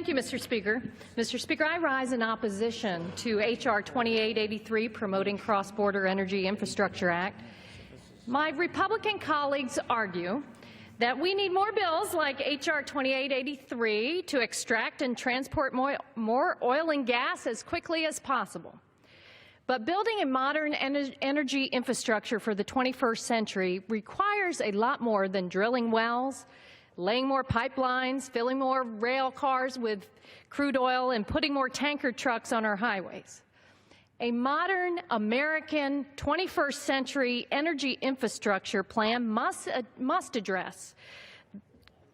Thank you, Mr. Speaker. Mr. Speaker, I rise in opposition to H.R. 2883, promoting Cross-Border Energy Infrastructure Act. My Republican colleagues argue that we need more bills like H.R. 2883 to extract and transport more oil and gas as quickly as possible. But building a modern energy infrastructure for the 21st century requires a lot more than drilling wells, laying more pipelines, filling more rail cars with crude oil, and putting more tanker trucks on our highways. A modern American 21st century energy infrastructure plan must address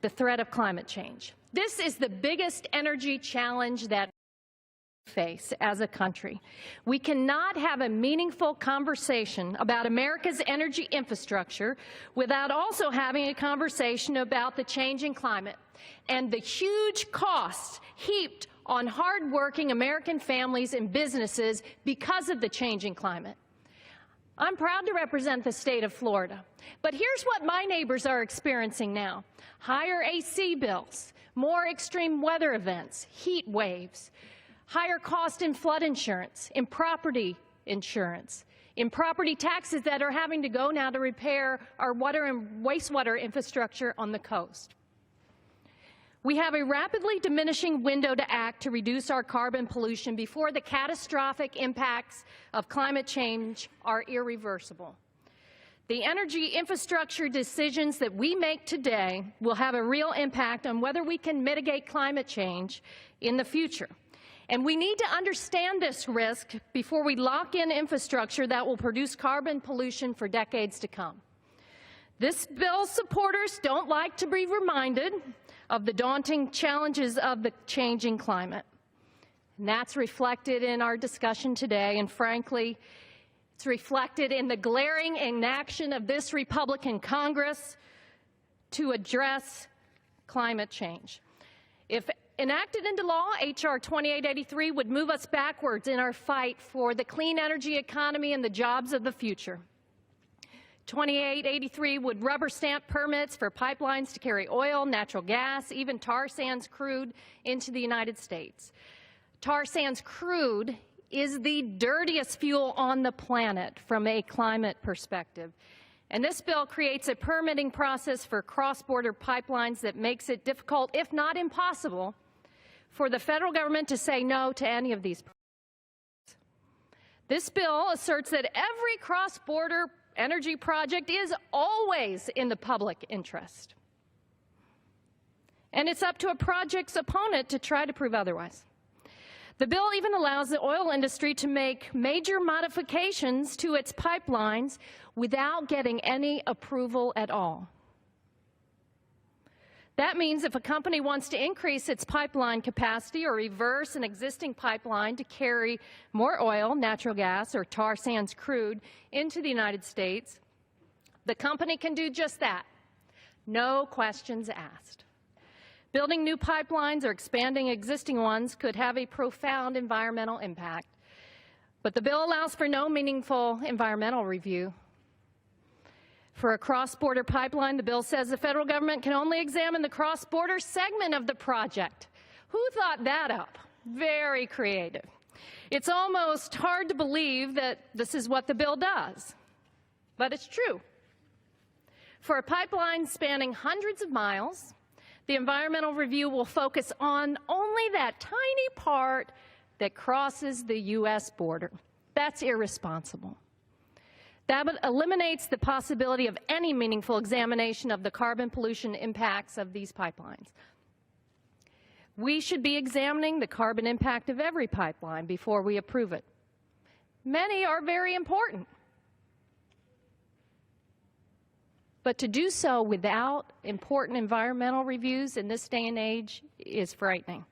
the threat of climate change. This is the biggest energy challenge that we face as a country. We cannot have a meaningful conversation about America's energy infrastructure without also having a conversation about the changing climate and the huge costs heaped on hard-working American families and businesses because of the changing climate. I'm proud to represent the state of Florida, but here's what my neighbors are experiencing now: higher AC bills, more extreme weather events, heat waves, higher cost in flood insurance, in property insurance, in property taxes that are having to go now to repair our water and wastewater infrastructure on the coast. We have a rapidly diminishing window to act to reduce our carbon pollution before the catastrophic impacts of climate change are irreversible. The energy infrastructure decisions that we make today will have a real impact on whether we can mitigate climate change in the future. And we need to understand this risk before we lock in infrastructure that will produce carbon pollution for decades to come. This bill's supporters don't like to be reminded of the daunting challenges of the changing climate. And that's reflected in our discussion today, and frankly, it's reflected in the glaring inaction of this Republican Congress to address climate change. If enacted into law, H.R. 2883 would move us backwards in our fight for the clean energy economy and the jobs of the future. 2883 would rubber stamp permits for pipelines to carry oil, natural gas, even tar sands crude into the United States. Tar sands crude is the dirtiest fuel on the planet from a climate perspective. And this bill creates a permitting process for cross-border pipelines that makes it difficult, if not impossible, for the federal government to say no to any of these projects. This bill asserts that every cross-border energy project is always in the public interest. And it's up to a project's opponent to try to prove otherwise. The bill even allows the oil industry to make major modifications to its pipelines without getting any approval at all. That means if a company wants to increase its pipeline capacity or reverse an existing pipeline to carry more oil, natural gas, or tar sands crude into the United States, the company can do just that. No questions asked. Building new pipelines or expanding existing ones could have a profound environmental impact, but the bill allows for no meaningful environmental review. For a cross-border pipeline, the bill says the federal government can only examine the cross-border segment of the project. Who thought that up? Very creative. It's almost hard to believe that this is what the bill does, but it's true. For a pipeline spanning hundreds of miles, the environmental review will focus on only that tiny part that crosses the U.S. border. That's irresponsible. That eliminates the possibility of any meaningful examination of the carbon pollution impacts of these pipelines. We should be examining the carbon impact of every pipeline before we approve it. Many are very important. But to do so without important environmental reviews in this day and age is frightening.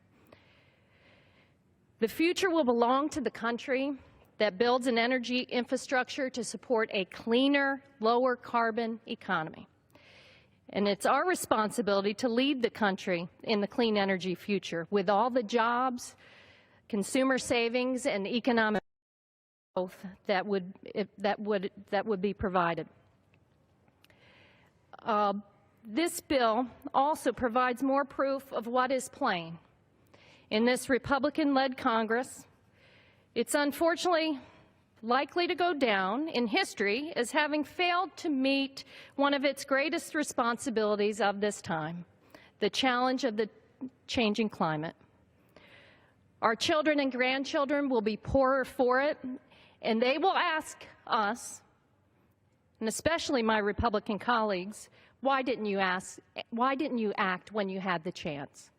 The future will belong to the country that builds an energy infrastructure to support a cleaner, lower carbon economy. And it's our responsibility to lead the country in the clean energy future with all the jobs, consumer savings, and economic growth that would be provided. This bill also provides more proof of what is plain. in this Republican-led Congress. It's unfortunately likely to go down in history as having failed to meet one of its greatest responsibilities of this time, the challenge of the changing climate. Our children and grandchildren will be poorer for it, and they will ask us, and especially my Republican colleagues, why didn't you act when you had the chance?